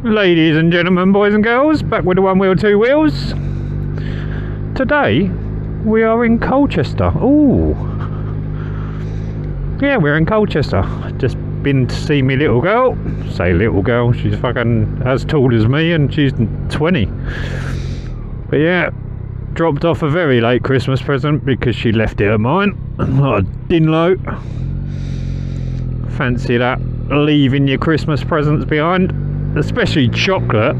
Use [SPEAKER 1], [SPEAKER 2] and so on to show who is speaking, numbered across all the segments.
[SPEAKER 1] Ladies and gentlemen, boys and girls, back with the one wheel, two wheels. Today we are in Colchester. Ooh, yeah, we're in Colchester. Just been to see me little girl. Say little girl, she's fucking as tall as me and she's 20. But yeah, dropped off a very late Christmas present because she left it at mine. Not a Dinlo. Fancy that, leaving your Christmas presents behind, especially chocolate.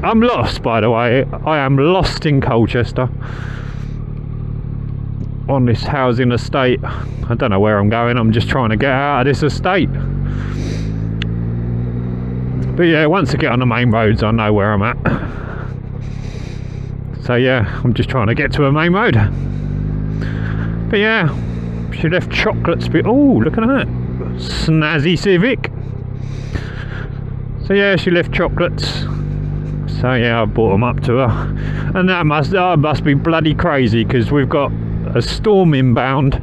[SPEAKER 1] I'm lost, by the way. I am lost in Colchester on this housing estate. I don't know where I'm going. I'm just trying to get out of this estate. But yeah, once I get on the main roads, I know where I'm at. So yeah, I'm just trying to get to a main road. But yeah, she left chocolates. Oh, look at that snazzy Civic. So yeah, she left chocolates. So yeah, I brought them up to her, and that must be bloody crazy because we've got a storm inbound.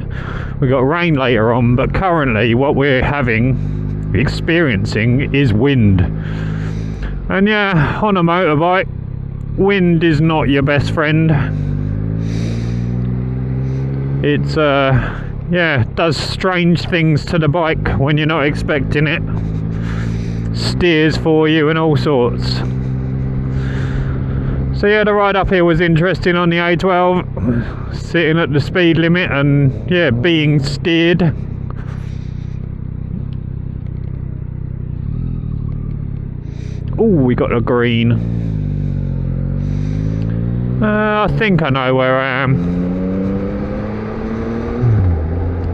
[SPEAKER 1] We've got rain later on, but currently what we're experiencing is wind. And yeah, on a motorbike, wind is not your best friend. It's yeah, does strange things to the bike when you're not expecting it. Steers for you and all sorts. So yeah, the ride up here was interesting on the A12, sitting at the speed limit and yeah, being steered. Oh, we got a green. I think I know where I am.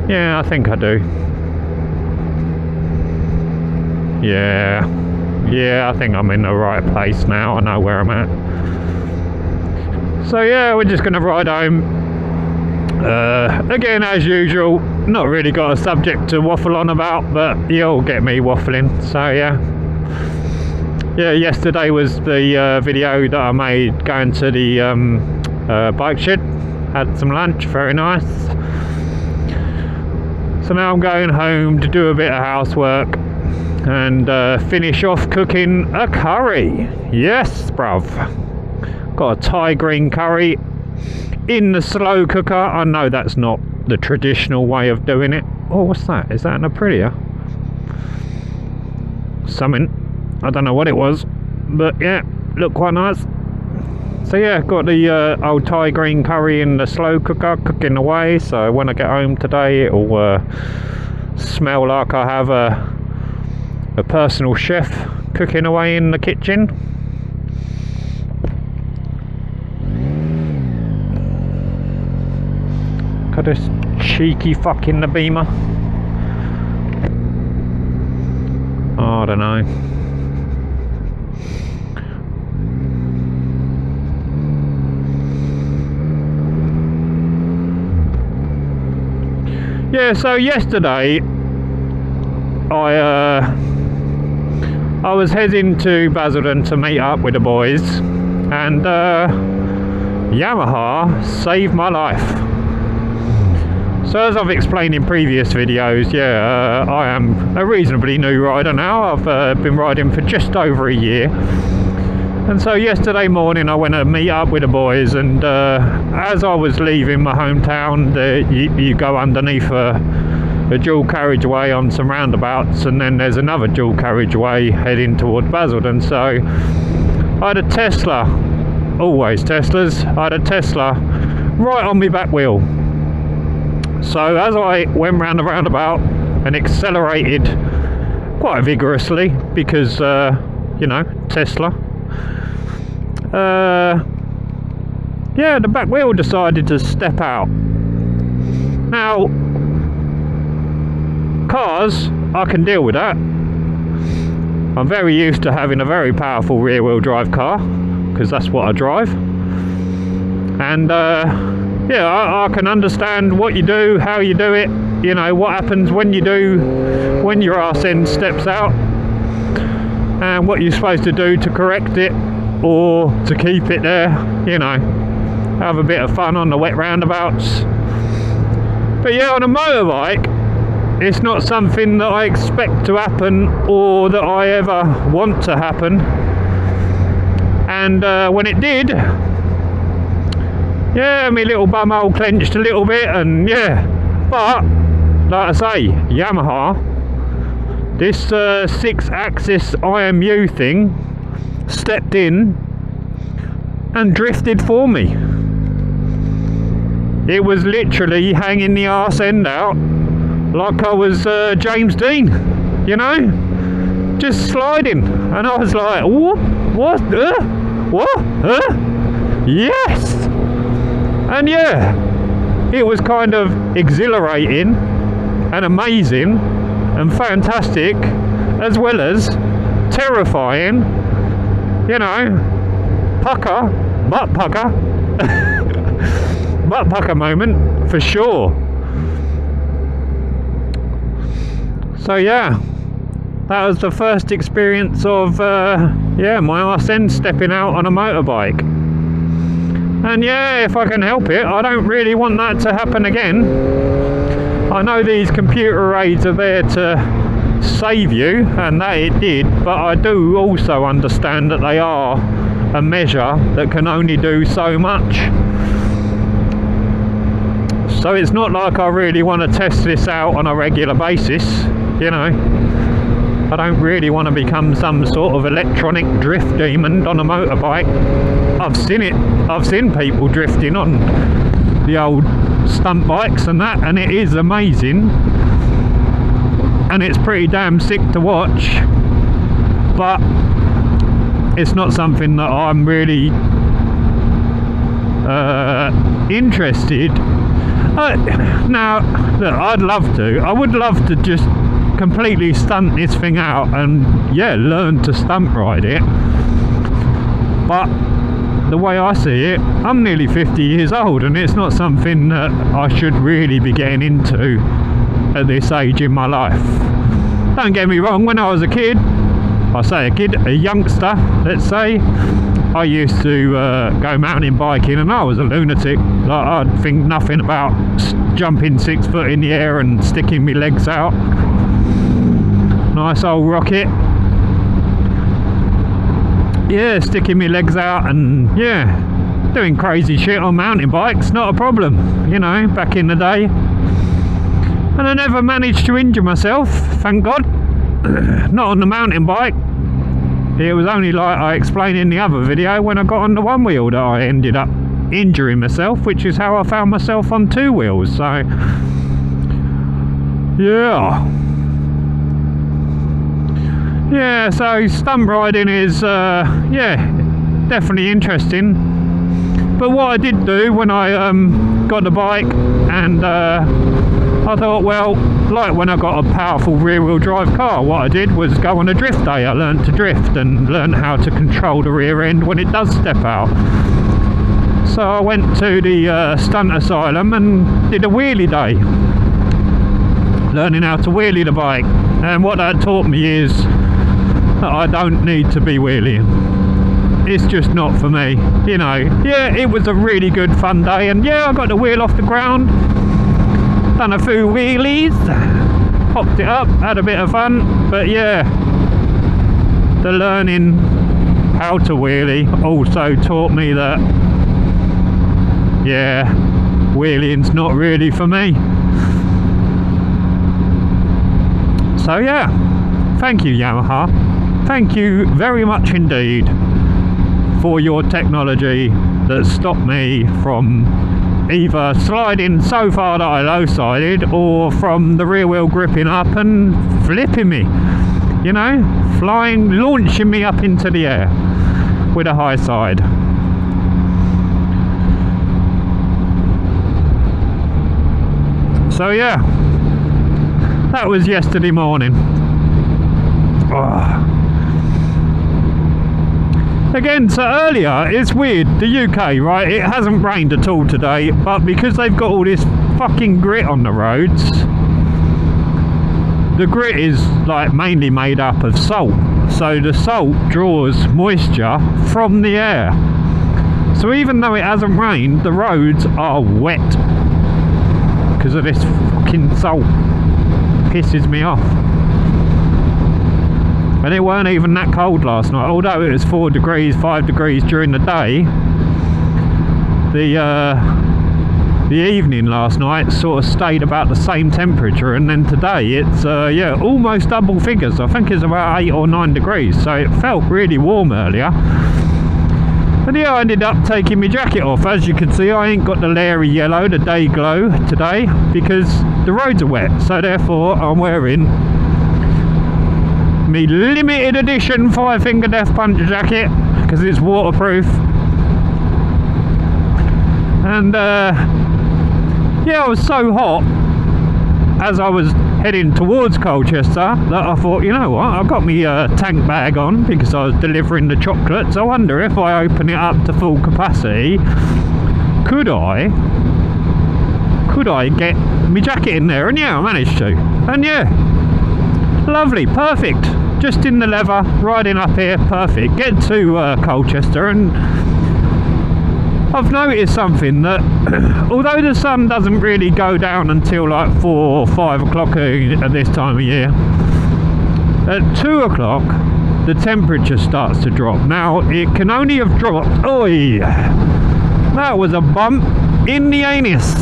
[SPEAKER 1] Yeah, I think I do. Yeah, I think I'm in the right place now. I know where I'm at. So yeah, we're just gonna ride home. Again, as usual, not really got a subject to waffle on about, but you'll get me waffling. So yeah, yesterday was the video that I made going to the bike shed. Had some lunch, very nice. So now I'm going home to do a bit of housework and finish off cooking a curry. Yes, bruv. Got a Thai green curry in the slow cooker. I know that's not the traditional way of doing it. Oh, what's that? Is that an Aprilia? Something. I don't know what it was, but yeah, looked quite nice. So yeah, got the old Thai green curry in the slow cooker cooking away. So when I get home today, it'll smell like I have a personal chef cooking away in the kitchen. Look at this cheeky fucking the Beamer. Oh, I don't know. Yeah, so yesterday I was heading to Basildon to meet up with the boys, and Yamaha saved my life. So as I've explained in previous videos, yeah, I am a reasonably new rider now. I've been riding for just over a year. And so yesterday morning I went to meet up with the boys, and as I was leaving my hometown, you go underneath a dual carriageway on some roundabouts, and then there's another dual carriageway heading toward Basildon. So I had a Tesla, always Teslas, I had a Tesla right on my back wheel. So as I went round the roundabout and accelerated quite vigorously because, you know, Tesla, yeah, the back wheel decided to step out. Now, cars, I can deal with that. I'm very used to having a very powerful rear wheel drive car because that's what I drive. And yeah, I can understand what you do, how you do it, you know, what happens when your arse end steps out, and what you're supposed to do to correct it or to keep it there, you know, have a bit of fun on the wet roundabouts. But yeah, on a motorbike, it's not something that I expect to happen or that I ever want to happen. And when it did, yeah, my little bumhole clenched a little bit, and yeah, but like I say, Yamaha, this 6-axis IMU thing stepped in and drifted for me. It was literally hanging the arse end out like I was James Dean, you know, just sliding, and I was like, what? Yes! And yeah, it was kind of exhilarating and amazing and fantastic, as well as terrifying, you know, butt pucker moment for sure. So yeah, that was the first experience of my arse end stepping out on a motorbike. And yeah, if I can help it, I don't really want that to happen again. I know these computer aids are there to save you, and that it did, but I do also understand that they are a measure that can only do so much. So it's not like I really want to test this out on a regular basis, you know. I don't really want to become some sort of electronic drift demon on a motorbike. I've seen it. I've seen people drifting on the old stunt bikes and that, and it is amazing. And it's pretty damn sick to watch. But it's not something that I'm really interested. Now, look, I'd love to. I would love to just completely stunt this thing out and yeah, learn to stunt ride it. But the way I see it, I'm nearly 50 years old, and it's not something that I should really be getting into at this age in my life. Don't get me wrong, when I was a kid, a youngster, let's say, I used to go mountain biking, and I was a lunatic. Like, I'd think nothing about jumping 6 foot in the air and sticking my legs out. Nice old rocket. Yeah, sticking my legs out and yeah, doing crazy shit on mountain bikes, not a problem, you know, back in the day. And I never managed to injure myself, thank God. Not on the mountain bike. It was only, like I explained in the other video, when I got on the one wheel that I ended up injuring myself, which is how I found myself on 2 wheels. So yeah, so stunt riding is definitely interesting. But what I did do when I got the bike, and I thought, well, like when I got a powerful rear-wheel drive car, what I did was go on a drift day. I learned to drift and learned how to control the rear end when it does step out. So I went to the stunt asylum and did a wheelie day, learning how to wheelie the bike. And what that taught me is that I don't need to be wheeling. It's just not for me, you know. Yeah, it was a really good fun day, and yeah, I got the wheel off the ground, done a few wheelies, popped it up, had a bit of fun. But yeah, the learning how to wheelie also taught me that yeah, wheeling's not really for me. So yeah, thank you Yamaha, thank you very much indeed for your technology that stopped me from either sliding so far that I low-sided, or from the rear wheel gripping up and flipping me, you know, launching me up into the air with a high side. So yeah, that was yesterday morning. Oh. Again, so earlier, it's weird, the UK, right, it hasn't rained at all today, but because they've got all this fucking grit on the roads, the grit is like mainly made up of salt, so the salt draws moisture from the air. So even though it hasn't rained, the roads are wet because of this fucking salt. pisses me off. And it weren't even that cold last night, although it was 4 degrees, 5 degrees during the day. The evening last night sort of stayed about the same temperature, and then today it's almost double figures. I think it's about 8 or 9 degrees, so it felt really warm earlier. And yeah, I ended up taking my jacket off. As you can see, I ain't got the Larry yellow, the day glow today, because the roads are wet, so therefore I'm wearing my limited edition 5-finger death punch jacket because it's waterproof. And yeah, I was so hot as I was heading towards Colchester that I thought, you know what, I've got my tank bag on because I was delivering the chocolates. I wonder if I open it up to full capacity, could I get my jacket in there? And yeah, I managed to. And yeah, lovely, perfect. Just in the leather, riding up here, perfect. Get to Colchester, and I've noticed something, that although the sun doesn't really go down until like 4 or 5 o'clock at this time of year, at 2 o'clock the temperature starts to drop. Now it can only have dropped, oi, that was a bump in the anus.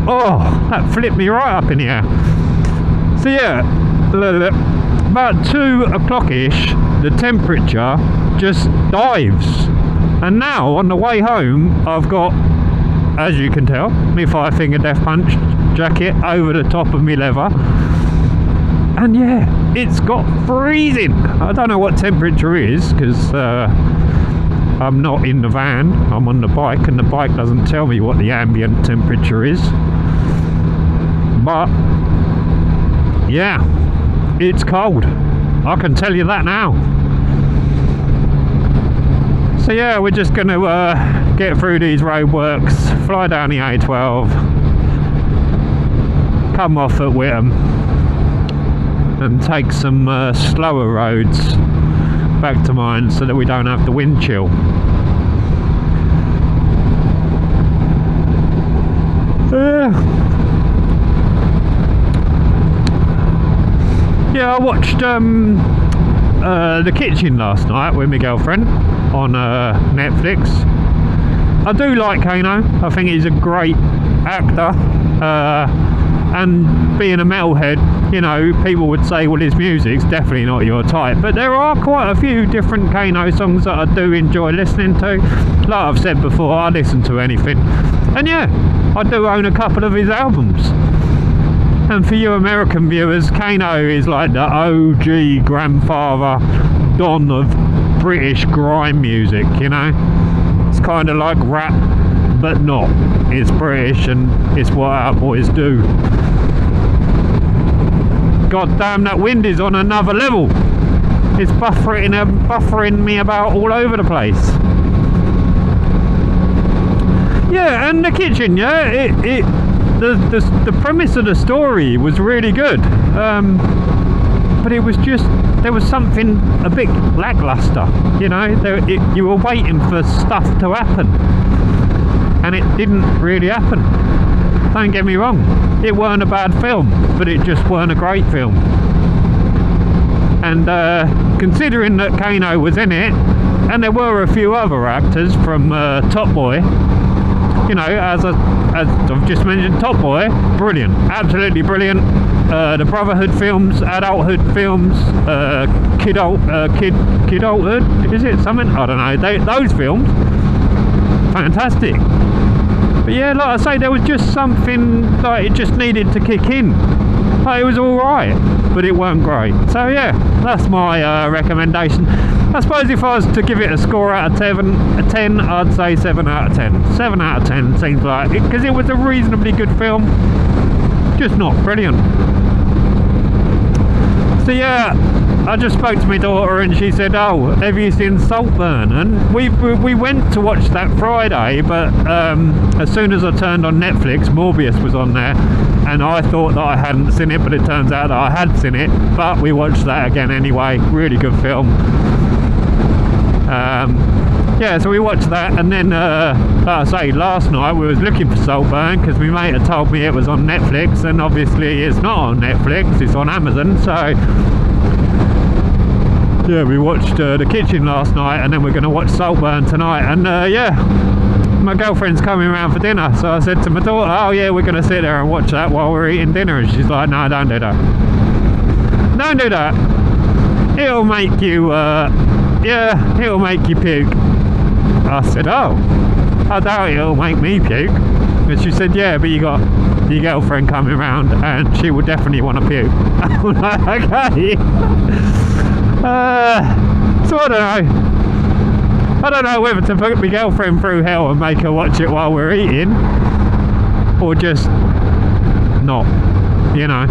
[SPEAKER 1] Oh, that flipped me right up in the air. So yeah, about 2 o'clock-ish the temperature just dives. And now, on the way home, I've got, as you can tell, my 5-finger death punch jacket over the top of my leather. And yeah, it's got freezing. I don't know what temperature is, because I'm not in the van. I'm on the bike, and the bike doesn't tell me what the ambient temperature is. But, yeah, it's cold. I can tell you that now. So yeah, we're just going to get through these roadworks, fly down the A12, come off at Whittam, and take some slower roads back to mine so that we don't have the wind chill. Yeah, I watched The Kitchen last night with my girlfriend on Netflix. I do like Kano. I think he's a great actor, and being a metalhead, you know, people would say, well, his music's definitely not your type, but there are quite a few different Kano songs that I do enjoy listening to. Like I've said before, I listen to anything, and yeah, I do own a couple of his albums. And for you American viewers, Kano is like the OG grandfather don of British grime music, you know. It's kind of like rap, but not. It's British, and it's what our boys do. God damn, that wind is on another level. It's buffering me about all over the place. Yeah, and The Kitchen, yeah, the premise of the story was really good, but it was just, there was something a bit lackluster, you know. You were waiting for stuff to happen, and it didn't really happen. Don't get me wrong, it weren't a bad film, but it just weren't a great film. And considering that Kano was in it, and there were a few other actors from Top Boy, you know, as I've just mentioned, Top Boy, brilliant, absolutely brilliant. The Brotherhood films, adulthood films, kidulthood, is it something? I don't know. Those films, fantastic. But yeah, like I say, there was just something, like, it just needed to kick in. Like, it was all right, but it weren't great. So yeah, that's my recommendation. I suppose if I was to give it a score out of 10, I'd say 7 out of 10. 7 out of 10 seems like it, because it was a reasonably good film, just not brilliant. So yeah, I just spoke to my daughter and she said, oh, have you seen Saltburn? And we went to watch that Friday, but as soon as I turned on Netflix, Morbius was on there, and I thought that I hadn't seen it, but it turns out that I had seen it. But we watched that again anyway. Really good film. yeah, so we watched that, and then like I say, last night we was looking for Saltburn because my mate had told me it was on Netflix, and obviously it's not on Netflix, it's on Amazon. So yeah, we watched The Kitchen last night, and then we're going to watch Saltburn tonight. And yeah, my girlfriend's coming around for dinner, so I said to my daughter, oh yeah, we're going to sit there and watch that while we're eating dinner. And she's like, no, don't do that, don't do that, it'll make you yeah, it'll make you puke. I said, oh, I doubt it'll make me puke. And she said, yeah, but you got your girlfriend coming around and she will definitely want to puke. I'm like, okay. So I don't know whether to put my girlfriend through hell and make her watch it while we're eating, or just not, you know,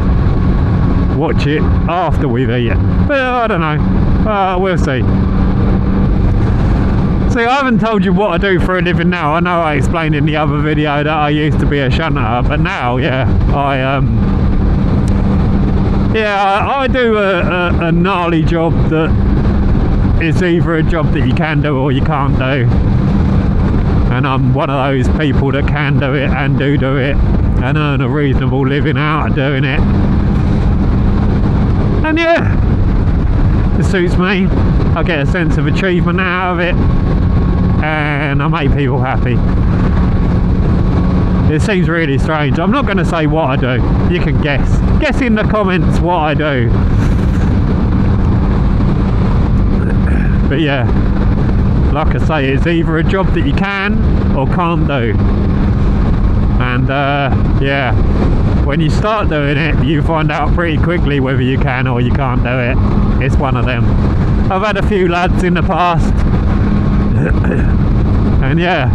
[SPEAKER 1] watch it after we've eaten. But I don't know, we'll see. See, I haven't told you what I do for a living now. I know I explained in the other video that I used to be a shunter, but now, yeah, I do a gnarly job that is either a job that you can do or you can't do. And I'm one of those people that can do it and do it and earn a reasonable living out of doing it. And yeah, it suits me. I get a sense of achievement out of it, and I make people happy. It seems really strange. I'm not going to say what I do. You can guess. Guess in the comments what I do. But yeah, like I say, it's either a job that you can or can't do. And yeah, when you start doing it, you find out pretty quickly whether you can or you can't do it. It's one of them. I've had a few lads in the past and yeah,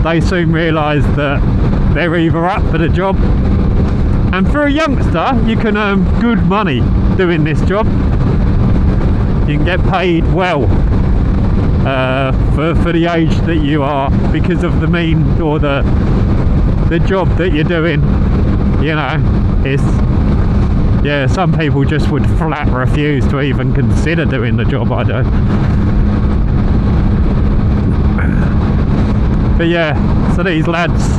[SPEAKER 1] they soon realise that they're either up for the job, and for a youngster you can earn good money doing this job. You can get paid well for the age that you are, because of the mean or the job that you're doing. You know, it's, yeah, some people just would flat refuse to even consider doing the job I do. But yeah, so these lads,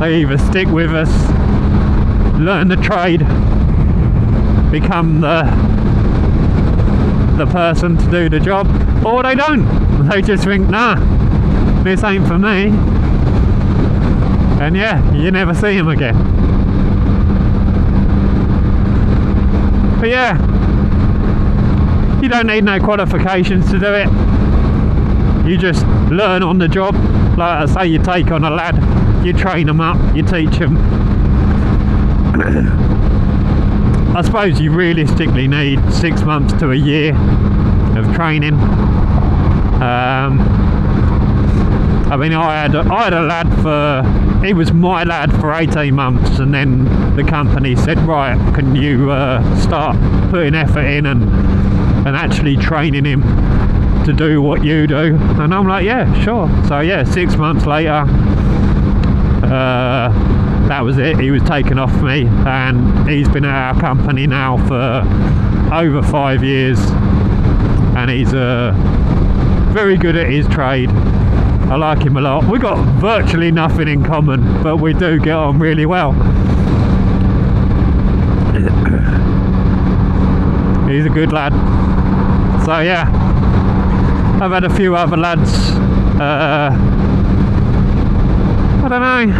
[SPEAKER 1] they either stick with us, learn the trade, become the person to do the job, or they don't. They just think, nah, this ain't for me. And yeah, you never see them again. But yeah, you don't need no qualifications to do it. You just learn on the job. Like I say, you take on a lad, you train them up, you teach them. I suppose you realistically need 6 months to a year of training. I mean, I had a lad he was my lad for 18 months, and then the company said, right, can you start putting effort in and actually training him to do what you do? And I'm like, yeah, sure. So yeah, 6 months later, that was it. He was taken off me, and he's been at our company now for over 5 years, and he's very good at his trade. I like him a lot. We got virtually nothing in common, but we do get on really well. He's a good lad. So yeah, I've had a few other lads, I don't know,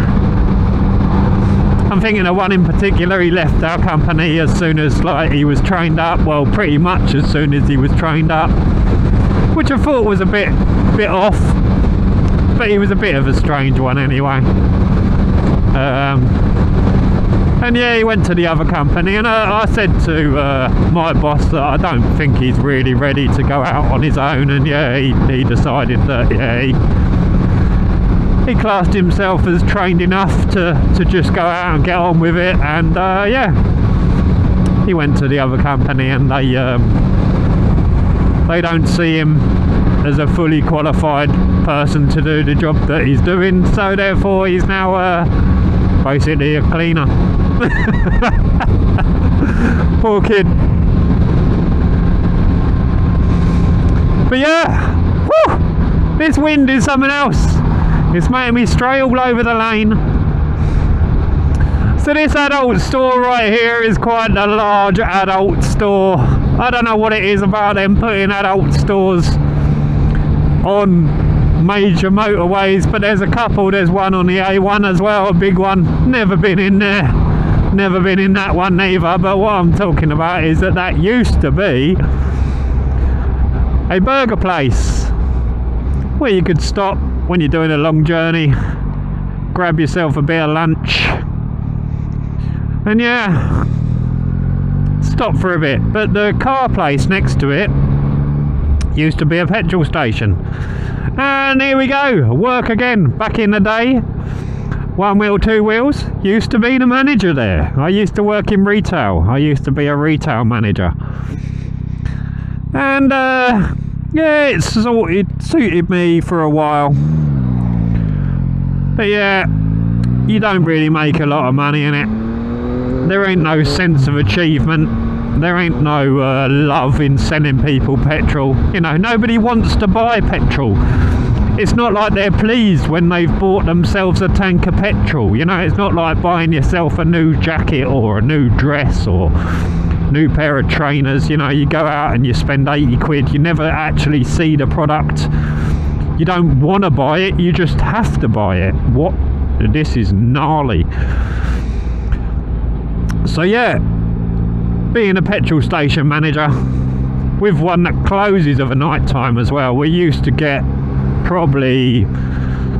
[SPEAKER 1] I'm thinking of one in particular. He left our company as soon as he was trained up, well, pretty much as soon as he was trained up, which I thought was a bit off, but he was a bit of a strange one anyway. And yeah, he went to the other company, and I said to my boss that I don't think he's really ready to go out on his own, and yeah, he decided that, yeah, he classed himself as trained enough to just go out and get on with it. And yeah, he went to the other company, and they don't see him as a fully qualified person to do the job that he's doing, so therefore he's now basically a cleaner. Poor kid. But yeah, whew, this wind is something else. It's making me stray all over the lane. So this adult store right here is quite a large adult store. I don't know what it is about them putting adult stores on major motorways, but there's a couple. There's one on the A1 as well, a big one. Never been in there. Never been in that one neither. But what I'm talking about is that used to be a burger place where you could stop when you're doing a long journey, grab yourself a bit of lunch, and yeah, stop for a bit. But the car place next to it used to be a petrol station. And here we go, work again. Back in the day, one wheel, two wheels, used to be the manager there. I used to work in retail. I used to be a retail manager. And yeah, it suited me for a while. But yeah, you don't really make a lot of money in it. There ain't no sense of achievement. There ain't no love in selling people petrol. You know, nobody wants to buy petrol. It's not like they're pleased when they've bought themselves a tank of petrol. You know, it's not like buying yourself a new jacket or a new dress or new pair of trainers. You know, you go out and you spend 80 quid. You never actually see the product. You don't want to buy it, you just have to buy it. What? This is gnarly. So yeah, being a petrol station manager with one that closes of a night time as well, we used to get probably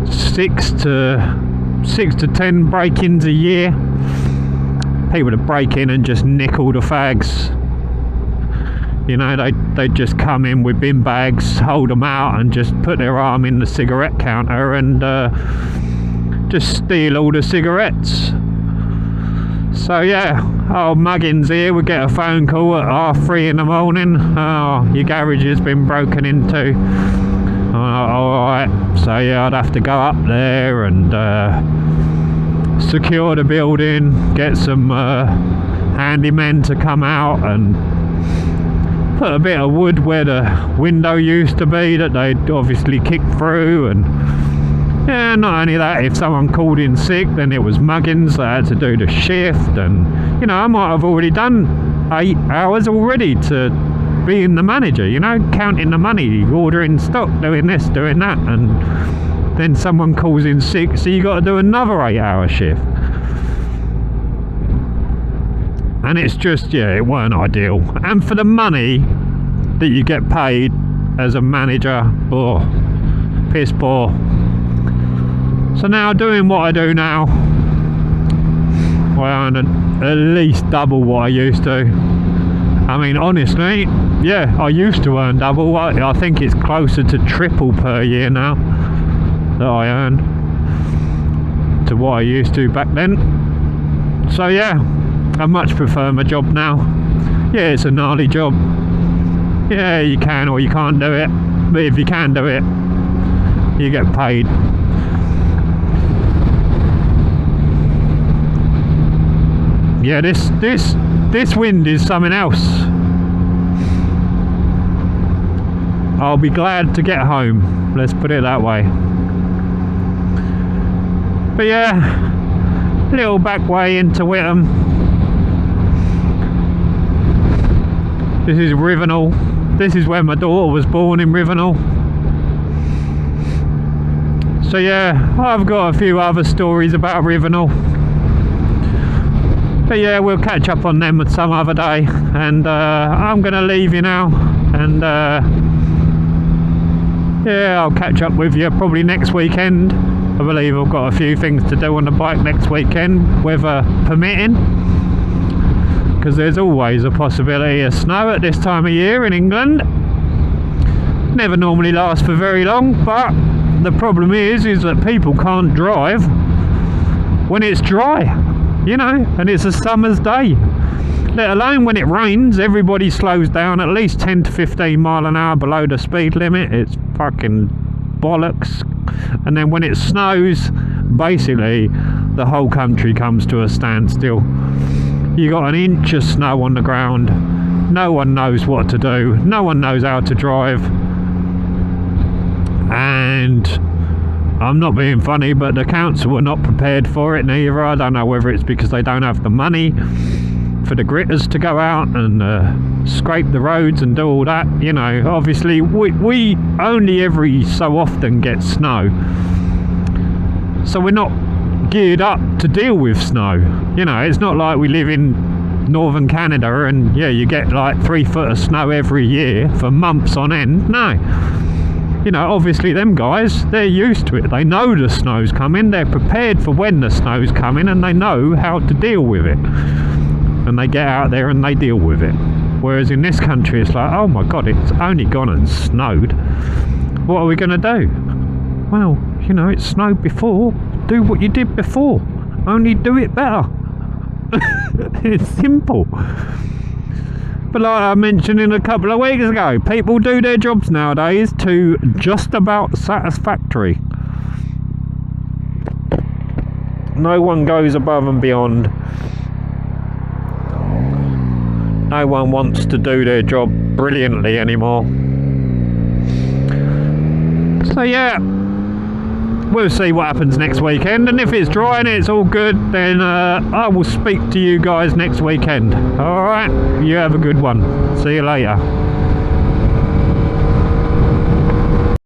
[SPEAKER 1] 6 to 10 break-ins a year. People would break in and just nick all the fags. You know, they'd just come in with bin bags, hold them out and just put their arm in the cigarette counter and just steal all the cigarettes. So yeah, old Muggins here would get a phone call at 3:30 in the morning. Oh, your garage has been broken into. Alright, so yeah, I'd have to go up there and secure the building, get some handymen to come out and put a bit of wood where the window used to be that they'd obviously kicked through. And yeah, not only that, if someone called in sick, then it was Muggins that had to do the shift. And you know, I might have already done 8 hours already to being the manager, you know, counting the money, ordering stock, doing this, doing that, and then someone calls in sick, so you got to do another 8-hour shift. And it's just, yeah, it weren't ideal. And for the money that you get paid as a manager, oh, piss poor. So now doing what I do now, I earn at least double what I used to. I mean, honestly, yeah, I used to earn double. I think it's closer to triple per year now that I earn to what I used to back then. So yeah, I much prefer my job now. Yeah, it's a gnarly job. Yeah, you can or you can't do it. But if you can do it, you get paid. Yeah, this wind is something else. I'll be glad to get home, let's put it that way. But yeah, little back way into Whittam. This is Rivenall. This is where my daughter was born, in Rivenall. So yeah, I've got a few other stories about Rivenall. But yeah, we'll catch up on them some other day. And I'm going to leave you now. And yeah, I'll catch up with you probably next weekend. I believe I've got a few things to do on the bike next weekend, weather permitting. Because there's always a possibility of snow at this time of year in England. Never normally lasts for very long, but the problem is that people can't drive when it's dry. You know, and it's a summer's day. Let alone when it rains, everybody slows down at least 10 to 15 mile an hour below the speed limit. It's fucking bollocks. And then when it snows, basically the whole country comes to a standstill. You got an inch of snow on the ground. No one knows what to do. No one knows how to drive. and I'm not being funny, but the council were not prepared for it neither. I don't know whether it's because they don't have the money for the gritters to go out and scrape the roads and do all that. You know, obviously we only every so often get snow, so we're not geared up to deal with snow. You know, it's not like we live in northern Canada and yeah, you get like 3 foot of snow every year for months on end. No. You know, obviously them guys, they're used to it. They know the snow's coming, they're prepared for when the snow's coming, and they know how to deal with it. And they get out there and they deal with it. Whereas in this country, it's like, oh my God, it's only gone and snowed. What are we going to do? Well, you know, it snowed before. Do what you did before. Only do it better. It's simple. But like I mentioned a couple of weeks ago, people do their jobs nowadays to just about satisfactory. No one goes above and beyond. No one wants to do their job brilliantly anymore. So yeah, we'll see what happens next weekend, and if it's dry and it's all good, then I will speak to you guys next weekend. Alright, you have a good one. See you later.